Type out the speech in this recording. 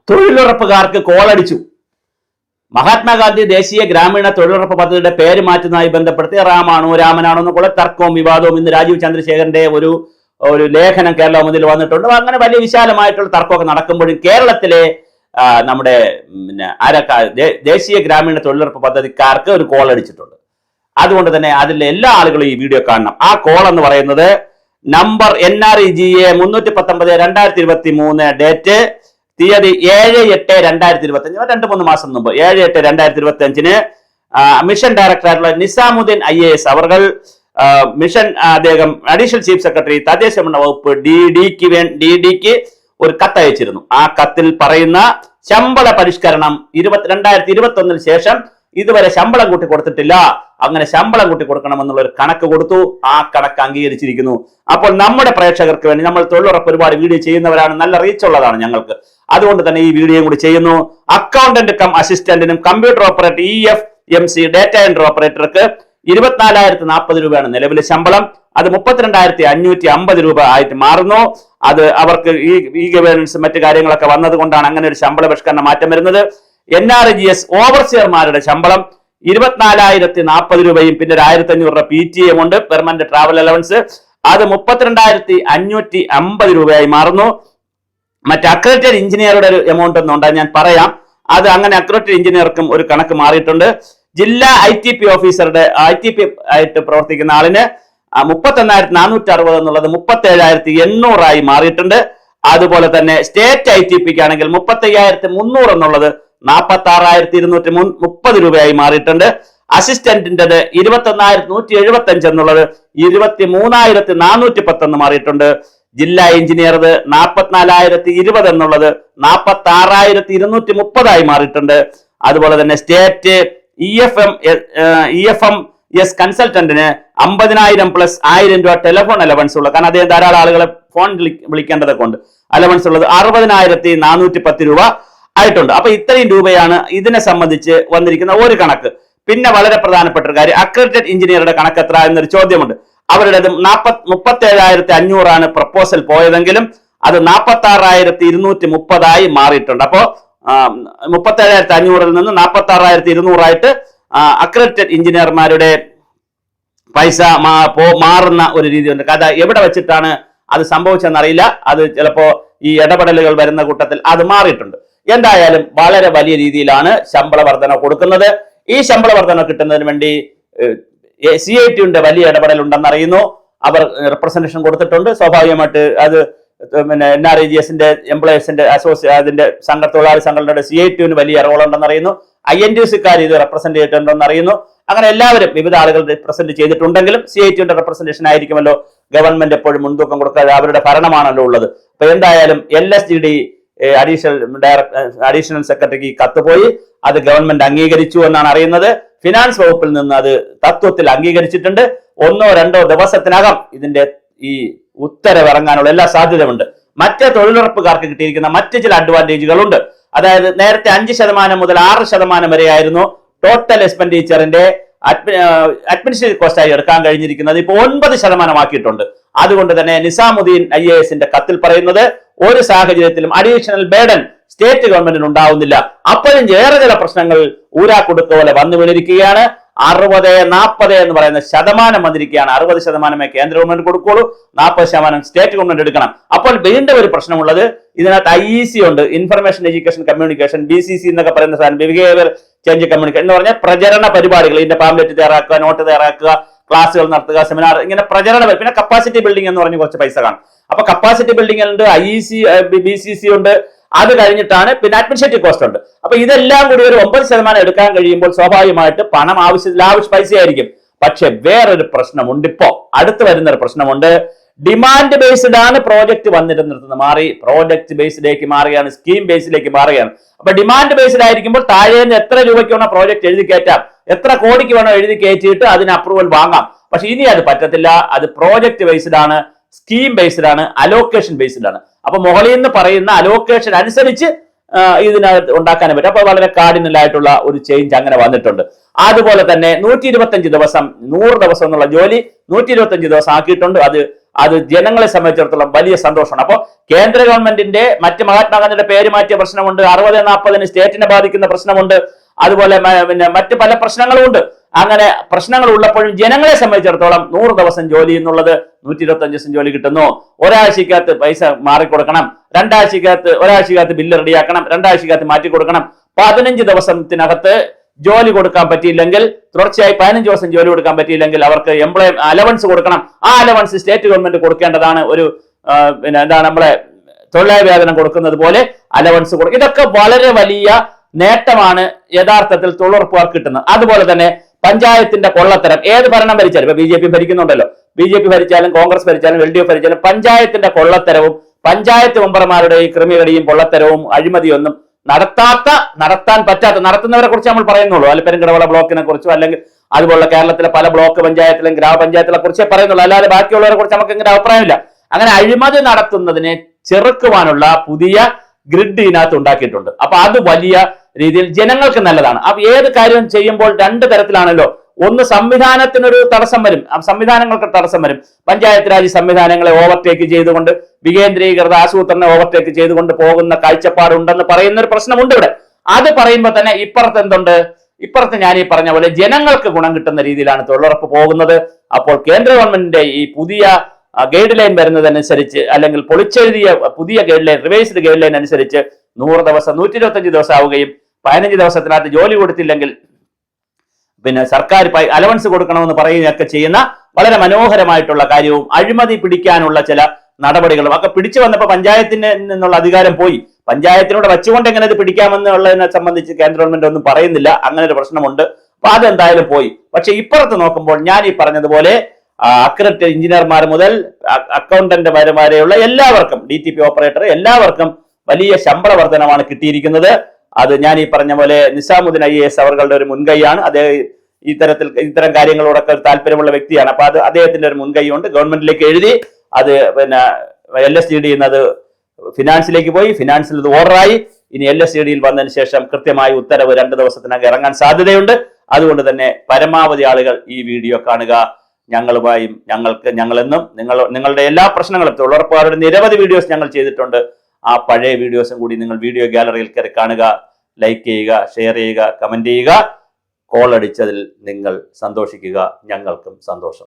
തൊഴിലുറപ്പുകാർക്ക് കോളടിച്ചു. മഹാത്മാഗാന്ധി ദേശീയ ഗ്രാമീണ തൊഴിലുറപ്പ് പദ്ധതിയുടെ പേര് മാറ്റുന്നതുമായി ബന്ധപ്പെടുത്തി രാമനാണോ എന്നുള്ള തർക്കവും വിവാദവും ഇന്ന് രാജീവ് ചന്ദ്രശേഖരന്റെ ഒരു ലേഖനം കേരള മുന്നിൽ വന്നിട്ടുണ്ട്. അങ്ങനെ വലിയ വിശാലമായിട്ടുള്ള തർക്കമൊക്കെ നടക്കുമ്പോഴും കേരളത്തിലെ നമ്മുടെ ദേശീയ ഗ്രാമീണ തൊഴിലുറപ്പ് പദ്ധതിക്കാർക്ക് ഒരു കോൾ അടിച്ചിട്ടുണ്ട്. അതുകൊണ്ട് തന്നെ അതിലെ എല്ലാ ആളുകളും ഈ വീഡിയോ കാണണം. ആ കോൾ എന്ന് പറയുന്നത് നമ്പർ NREGA 319/2023, ഡേറ്റ് തീയതി 7/8/2025, 2-3 മാസം മുമ്പ് 7/8/2025 മിഷൻ ഡയറക്ടറായിട്ടുള്ള നിസാമുദ്ദീൻ IAS അവർ മിഷൻ അദ്ദേഹം അഡീഷണൽ ചീഫ് സെക്രട്ടറി തദ്ദേശ വകുപ്പ് DDക്ക് ഒരു കത്ത് അയച്ചിരുന്നു. ആ കത്തിൽ പറയുന്ന ശമ്പള പരിഷ്കരണം 2021 ശേഷം ഇതുവരെ ശമ്പളം കൂട്ടി കൊടുത്തിട്ടില്ല, അങ്ങനെ ശമ്പളം കൂട്ടി കൊടുക്കണമെന്നുള്ള ഒരു കണക്ക് കൊടുത്തു. ആ കണക്ക് അംഗീകരിച്ചിരിക്കുന്നു. അപ്പോൾ നമ്മുടെ പ്രേക്ഷകർക്ക് വേണ്ടി നമ്മൾ തൊഴിലുറപ്പ് ഒരുപാട് വീഡിയോ ചെയ്യുന്നവരാണ്, നല്ല റീച്ച് ഉള്ളതാണ് ഞങ്ങൾക്ക്. അതുകൊണ്ട് തന്നെ ഈ വീഡിയോ കൂടി ചെയ്യുന്നു. അക്കൗണ്ടന്റ് കം അസിസ്റ്റന്റിനും computer operator EFMC data entry ഓപ്പറേറ്റർക്ക് 24,040 രൂപയാണ് നിലവിലെ ശമ്പളം. അത് 32,550 രൂപ ആയിട്ട് മാറുന്നു. അത് അവർക്ക് ഈ ഗവേണൻസ് മറ്റു കാര്യങ്ങളൊക്കെ വന്നത് കൊണ്ടാണ് അങ്ങനെ ഒരു ശമ്പള പരിഷ്കരണ മാറ്റം വരുന്നത്. NREGS ഓവർസിയർമാരുടെ ശമ്പളം 24,040 രൂപയും പിന്നെ 1,500 രൂപ PTM ഉണ്ട്, പെർമനന്റ് ട്രാവൽ അലവൻസ്. അത് 32,550 രൂപയായി മാറുന്നു. മറ്റ് അക്രഡിറ്റഡ് എഞ്ചിനീയറുടെ ഒരു എമൗണ്ട് ഒന്നുണ്ട്, ഞാൻ പറയാം. അത് അങ്ങനെ അക്രഡിറ്റഡ് എഞ്ചിനീയർക്കും ഒരു കണക്ക് മാറിയിട്ടുണ്ട്. ജില്ലാ ITP ഓഫീസറുടെ ITP ആയിട്ട് പ്രവർത്തിക്കുന്ന ആളിന് 31,460 എന്നുള്ളത് 37,800 ആയി മാറിയിട്ടുണ്ട്. അതുപോലെ തന്നെ സ്റ്റേറ്റ് ITPക്ക് ആണെങ്കിൽ 35,300 എന്നുള്ളത് 46,230 രൂപയായി മാറിയിട്ടുണ്ട്. അസിസ്റ്റന്റിൻ്റെത് 21,175 എന്നുള്ളത് 23,410 മാറിയിട്ടുണ്ട്. ജില്ലാ എഞ്ചിനീയറത് 44,020 എന്നുള്ളത് 46,230 മാറിയിട്ടുണ്ട്. അതുപോലെ തന്നെ സ്റ്റേറ്റ് EFMS കൺസൾട്ടന്റിന് 50,000 പ്ലസ് 1,000 രൂപ ടെലിഫോൺ അലവൻസ് ഉള്ള, കാരണം അദ്ദേഹം ധാരാളം ആളുകളെ ഫോൺ വിളിക്കേണ്ടതൊക്കെ ഉണ്ട്, അലവൻസ് ഉള്ളത് 60,410 രൂപ ആയിട്ടുണ്ട്. അപ്പൊ ഇത്രയും രൂപയാണ് ഇതിനെ സംബന്ധിച്ച് വന്നിരിക്കുന്ന ഒരു കണക്ക്. പിന്നെ വളരെ പ്രധാനപ്പെട്ട ഒരു കാര്യം, അക്രഡിറ്റഡ് എഞ്ചിനീയറുടെ കണക്ക് എത്ര എന്നൊരു ചോദ്യമുണ്ട്. അവരുടേത് 37,500 ആണ് പ്രപ്പോസൽ പോയതെങ്കിലും അത് 46,230 ആയി മാറിയിട്ടുണ്ട്. അപ്പോ 37,500 നിന്ന് 46,200 ആയിട്ട് അക്രഡിറ്റഡ് എഞ്ചിനീയർമാരുടെ പൈസ മാറുന്ന ഒരു രീതിയുണ്ട്. കഥ എവിടെ വെച്ചിട്ടാണ് അത് സംഭവിച്ചെന്നറിയില്ല. അത് ചിലപ്പോ ഈ ഇടപെടലുകൾ വരുന്ന കൂട്ടത്തിൽ അത് മാറിയിട്ടുണ്ട്. എന്തായാലും വളരെ വലിയ രീതിയിലാണ് ശമ്പള വർധന കൊടുക്കുന്നത്. ഈ ശമ്പള വർധന കിട്ടുന്നതിന് വേണ്ടി CITയുടെ വലിയ ഇടപെടൽ ഉണ്ടെന്നറിയുന്നു. അവർ റെപ്രസെന്റേഷൻ കൊടുത്തിട്ടുണ്ട്. സ്വാഭാവികമായിട്ട് അത് പിന്നെ NREGSന്റെ എംപ്ലോയീസിന്റെ അതിന്റെ തൊഴിലാളി സംഘടനയുടെ CITന് വലിയ റോൾ ഉണ്ടെന്നറിയുന്നു. INTUCക്കാർ ഇത് റെപ്രസെന്റ് ചെയ്തിട്ടുണ്ടെന്ന് അറിയുന്നു. അങ്ങനെ എല്ലാവരും വിവിധ ആളുകൾ റെപ്രസെന്റ് ചെയ്തിട്ടുണ്ടെങ്കിലും CITയുടെ റെപ്രസെന്റേഷൻ ആയിരിക്കുമല്ലോ ഗവൺമെന്റ് എപ്പോഴും മുൻതൂക്കം കൊടുക്കാതെ, അവരുടെ ഭരണമാണല്ലോ ഉള്ളത്. അപ്പൊ എന്തായാലും LSGD അഡീഷണൽ സെക്രട്ടറിക്ക് കത്ത് പോയി, അത് ഗവൺമെന്റ് അംഗീകരിച്ചു എന്നാണ് അറിയുന്നത്. ഫിനാൻസ് വകുപ്പിൽ നിന്ന് അത് തത്വത്തിൽ അംഗീകരിച്ചിട്ടുണ്ട്. 1-2 ദിവസത്തിനകം ഇതിന്റെ ഈ ഉത്തരവ് ഇറങ്ങാനുള്ള എല്ലാ സാധ്യതയുണ്ട്. മറ്റ് തൊഴിലുറപ്പുകാർക്ക് കിട്ടിയിരിക്കുന്ന മറ്റ് ചില അഡ്വാൻറ്റേജുകളുണ്ട്. അതായത് നേരത്തെ 5% മുതൽ 6% വരെയായിരുന്നു ടോട്ടൽ എക്സ്പെൻഡിച്ചറിന്റെ അഡ്മിനിസ്ട്രേറ്റീവ് കോസ്റ്റായി എടുക്കാൻ കഴിഞ്ഞിരിക്കുന്നത്. ഇപ്പോൾ 9% ആക്കിയിട്ടുണ്ട്. അതുകൊണ്ട് തന്നെ നിസാമുദ്ദീൻ IASന്റെ കത്തിൽ പറയുന്നത് ഒരു സാഹചര്യത്തിലും അഡീഷണൽ ബേർഡൻ സ്റ്റേറ്റ് ഗവൺമെന്റിന് ഉണ്ടാവുന്നില്ല. അപ്പോഴും വേറെ ചില പ്രശ്നങ്ങൾ ഊരാക്കുടുക്ക പോലെ വന്നു വീണിരിക്കുകയാണ്. 60-40 എന്ന് പറയുന്ന ശതമാനം വന്നിരിക്കുകയാണ്. 60% കേന്ദ്ര ഗവൺമെന്റ് കൊടുക്കുള്ളൂ, 40% സ്റ്റേറ്റ് ഗവൺമെന്റ് എടുക്കണം. അപ്പോൾ വീണ്ടും ഒരു പ്രശ്നമുള്ളത്, ഇതിനകത്ത് IEC ഉണ്ട്, ഇൻഫർമേഷൻ എഡ്യൂക്കേഷൻ കമ്മ്യൂണിക്കേഷൻ, BCC എന്നൊക്കെ പറയുന്ന സാധനം, ബിഹേവിയർ ചേഞ്ച് കമ്മ്യൂണിക്കേഷൻ എന്ന് പറഞ്ഞാൽ പ്രചരണ പരിപാടികൾ, ഇതിന്റെ പാംലെറ്റ് തയ്യാറാക്കുക, നോട്ട് തയ്യാറാക്കുക, ക്ലാസ്സുകൾ നടത്തുക, സെമിനാർ, ഇങ്ങനെ പ്രചരണ. പിന്നെ കപ്പാസിറ്റി ബിൽഡിംഗ് എന്ന് പറഞ്ഞ് കുറച്ച് പൈസ കാണും. അപ്പൊ കപ്പാസിറ്റി ബിൽഡിംഗ് ഉണ്ട്, IEC BCC ഉണ്ട്. അത് കഴിഞ്ഞിട്ടാണ് പിന്നെ അഡ്മിനിസ്ട്രേറ്റീവ് കോസ്റ്റ് ഉണ്ട്. അപ്പൊ ഇതെല്ലാം കൂടി ഒരു 9% എടുക്കാൻ കഴിയുമ്പോൾ സ്വാഭാവികമായിട്ട് പണം ആവശ്യ പൈസയായിരിക്കും. പക്ഷെ വേറൊരു പ്രശ്നമുണ്ട്. ഇപ്പോ അടുത്ത് വരുന്ന ഒരു പ്രശ്നമുണ്ട്. ഡിമാൻഡ് ബേസ്ഡ് ആണ് പ്രോജക്റ്റ് വന്നിരുന്നത്, മാറി പ്രോജക്ട് ബേസ്ഡിലേക്ക് മാറുകയാണ്, സ്കീം ബേസിലേക്ക് മാറുകയാണ്. അപ്പൊ ഡിമാൻഡ് ബേസ്ഡ് ആയിരിക്കുമ്പോൾ താഴേന്ന് എത്ര രൂപയ്ക്ക് വേണോ പ്രോജക്റ്റ് എഴുതി കയറ്റാം, എത്ര കോടിക്ക് വേണോ എഴുതി കയറ്റിയിട്ട് അതിന് അപ്രൂവൽ വാങ്ങാം. പക്ഷെ ഇനി അത് പറ്റത്തില്ല. അത് പ്രോജക്ട് ബേസ്ഡ് ആണ്, സ്കീം ബേസ്ഡ് ആണ്, അലോക്കേഷൻ ബേസ്ഡ് ആണ്. അപ്പൊ മുകളിൽ നിന്ന് പറയുന്ന അലോക്കേഷൻ അനുസരിച്ച് ഇതിനകത്ത് ഉണ്ടാക്കാനും പറ്റും. അപ്പൊ വളരെ കാർഡിനൽ ആയിട്ടുള്ള ഒരു ചേഞ്ച് അങ്ങനെ വന്നിട്ടുണ്ട്. അതുപോലെ തന്നെ 125 ദിവസം 100 ദിവസം എന്നുള്ള ജോലി 125 ദിവസം ആക്കിയിട്ടുണ്ട്. അത് അത് ജനങ്ങളെ സംബന്ധിച്ചിടത്തോളം വലിയ സന്തോഷമാണ്. അപ്പോൾ കേന്ദ്ര ഗവൺമെന്റിന്റെ മറ്റ് മഹാത്മാഗാന്ധിയുടെ പേര് മാറ്റിയ പ്രശ്നമുണ്ട്, 60-40 സ്റ്റേറ്റിനെ ബാധിക്കുന്ന പ്രശ്നമുണ്ട്, അതുപോലെ പിന്നെ മറ്റ് പല പ്രശ്നങ്ങളും ഉണ്ട്. അങ്ങനെ പ്രശ്നങ്ങൾ ഉള്ളപ്പോഴും ജനങ്ങളെ സംബന്ധിച്ചിടത്തോളം 100 ദിവസം ജോലി എന്നുള്ളത് 125 ദിവസം ജോലി കിട്ടുന്നു. ഒരാഴ്ചക്കകത്ത് പൈസ മാറിക്കൊടുക്കണം, ഒരാഴ്ചക്കകത്ത് ബില്ല് റെഡിയാക്കണം, 2 ആഴ്ചക്കകത്ത് മാറ്റി കൊടുക്കണം. 15 ദിവസത്തിനകത്ത് ജോലി കൊടുക്കാൻ പറ്റിയില്ലെങ്കിൽ, തുടർച്ചയായി 15 ദിവസം ജോലി കൊടുക്കാൻ പറ്റിയില്ലെങ്കിൽ അവർക്ക് അലവൻസ് കൊടുക്കണം. ആ അലവൻസ് സ്റ്റേറ്റ് ഗവൺമെന്റ് കൊടുക്കേണ്ടതാണ്. ഒരു പിന്നെ എന്താണ് നമ്മളെ തൊഴിലാളി വേതനം കൊടുക്കുന്നത് പോലെ അലവൻസ് കൊടുക്കും. ഇതൊക്കെ വളരെ വലിയ നേട്ടമാണ് യഥാർത്ഥത്തിൽ തൊഴിലുറപ്പുകാർക്ക് കിട്ടുന്നത്. അതുപോലെ തന്നെ പഞ്ചായത്തിന്റെ കൊള്ളത്തരം ഏത് ഭരണം ഭരിച്ചാലും, ഇപ്പൊ BJP ഭരിക്കുന്നുണ്ടല്ലോ, BJP ഭരിച്ചാലും കോൺഗ്രസ് ഭരിച്ചാലും LDF ഭരിച്ചാലും പഞ്ചായത്തിന്റെ കൊള്ളത്തരവും പഞ്ചായത്ത് മെമ്പർമാരുടെ ഈ ക്രിമികടിയും കൊള്ളത്തരവും അഴിമതിയൊന്നും നടത്താൻ പറ്റാത്ത, നടത്തുന്നവരെ കുറിച്ച് നമ്മൾ പറയുന്നുള്ളൂ. അല്പെരുംകടവള ബ്ലോക്കിനെ കുറിച്ചോ അല്ലെങ്കിൽ അതുപോലുള്ള കേരളത്തിലെ പല ബ്ലോക്ക് പഞ്ചായത്തിലും ഗ്രാമപഞ്ചായത്തിലെ കുറിച്ചേ പറയുന്നുള്ളൂ, അല്ലാതെ ബാക്കിയുള്ളവരെ കുറിച്ച് നമുക്ക് ഇങ്ങനെ അഭിപ്രായമില്ല. അങ്ങനെ അഴിമതി നടത്തുന്നതിനെ ചെറുക്കുവാനുള്ള പുതിയ ഗ്രിഡ് ഇതിനകത്ത് ഉണ്ടാക്കിയിട്ടുണ്ട്. അപ്പൊ അത് വലിയ രീതിയിൽ ജനങ്ങൾക്ക് നല്ലതാണ്. അപ്പൊ ഏത് കാര്യം ചെയ്യുമ്പോൾ 2 തരത്തിലാണല്ലോ. ഒന്ന് സംവിധാനത്തിനൊരു തടസ്സം വരും, സംവിധാനങ്ങൾക്ക് തടസ്സം വരും. പഞ്ചായത്ത് രാജ് സംവിധാനങ്ങളെ ഓവർടേക്ക് ചെയ്തുകൊണ്ട്, വികേന്ദ്രീകൃത ആസൂത്രണം ഓവർടേക്ക് ചെയ്തുകൊണ്ട് പോകുന്ന കാഴ്ചപ്പാടുണ്ടെന്ന് പറയുന്ന ഒരു പ്രശ്നമുണ്ട് ഇവിടെ. അത് പറയുമ്പോൾ തന്നെ ഇപ്പുറത്ത് ഞാൻ ഈ പറഞ്ഞ പോലെ ജനങ്ങൾക്ക് ഗുണം കിട്ടുന്ന രീതിയിലാണ് തൊഴിലുറപ്പ് പോകുന്നത്. അപ്പോൾ കേന്ദ്ര ഗവൺമെന്റിന്റെ ഈ പുതിയ ഗൈഡ് ലൈൻ വരുന്നതനുസരിച്ച്, അല്ലെങ്കിൽ പൊളിച്ചെഴുതിയ പുതിയ guide line, revised guide line അനുസരിച്ച് 100 ദിവസം 125 ദിവസം ആവുകയും 15 ദിവസത്തിനകത്ത് ജോലി കൊടുത്തില്ലെങ്കിൽ പിന്നെ സർക്കാർ അലവൻസ് കൊടുക്കണമെന്ന് പറയുകയൊക്കെ ചെയ്യുന്ന വളരെ മനോഹരമായിട്ടുള്ള കാര്യവും അഴിമതി പിടിക്കാനുള്ള ചില നടപടികളും ഒക്കെ പിടിച്ചു വന്നപ്പോൾ പഞ്ചായത്തിന് നിന്നുള്ള അധികാരം പോയി. പഞ്ചായത്തിനോട് വെച്ചുകൊണ്ട് എങ്ങനെ ഇത് പിടിക്കാമെന്നുള്ളതിനെ സംബന്ധിച്ച് കേന്ദ്ര ഗവൺമെന്റ് ഒന്നും പറയുന്നില്ല. അങ്ങനെ ഒരു പ്രശ്നമുണ്ട്. അപ്പൊ അതെന്തായാലും പോയി. പക്ഷെ ഇപ്പുറത്ത് നോക്കുമ്പോൾ ഞാൻ ഈ പറഞ്ഞതുപോലെ അക്രഡിറ്റ് എഞ്ചിനീയർമാർ മുതൽ അക്കൗണ്ടന്റ് വരെയുള്ള എല്ലാവർക്കും, DTP ഓപ്പറേറ്റർ എല്ലാവർക്കും വലിയ ശമ്പള വർധനമാണ് കിട്ടിയിരിക്കുന്നത്. അത് ഞാൻ ഈ പറഞ്ഞ പോലെ നിസാമുദ്ദീൻ IAS അവരുടെ ഒരു മുൻകൈയാണ്. അദ്ദേഹം ഇത്തരം കാര്യങ്ങളോടൊക്കെ താല്പര്യമുള്ള വ്യക്തിയാണ്. അപ്പൊ അദ്ദേഹത്തിന്റെ ഒരു മുൻകൈയുണ്ട്. ഗവൺമെന്റിലേക്ക് എഴുതി, അത് പിന്നെ LSTD അത് ഫിനാൻസിലേക്ക് പോയി, ഫിനാൻസിൽ ഇത് ഓർഡറായി. ഇനി LSTDയിൽ വന്നതിന് ശേഷം കൃത്യമായി ഉത്തരവ് 2 ദിവസത്തിനകം ഇറങ്ങാൻ സാധ്യതയുണ്ട്. അതുകൊണ്ട് തന്നെ പരമാവധി ആളുകൾ ഈ വീഡിയോ കാണുക. ഞങ്ങളുമായും ഞങ്ങളെന്നും നിങ്ങളുടെ എല്ലാ പ്രശ്നങ്ങളും, തൊഴിലുറപ്പുകാരുടെ നിരവധി വീഡിയോസ് ഞങ്ങൾ ചെയ്തിട്ടുണ്ട്. ആ പഴയ വീഡിയോസും കൂടി നിങ്ങൾ വീഡിയോ ഗാലറിയിൽ കയറി കാണുക, ലൈക്ക് ചെയ്യുക, ഷെയർ ചെയ്യുക, കമന്റ് ചെയ്യുക. കോൾ അടിച്ചതിൽ നിങ്ങൾ സന്തോഷിക്കുക, ഞങ്ങൾക്കും സന്തോഷം.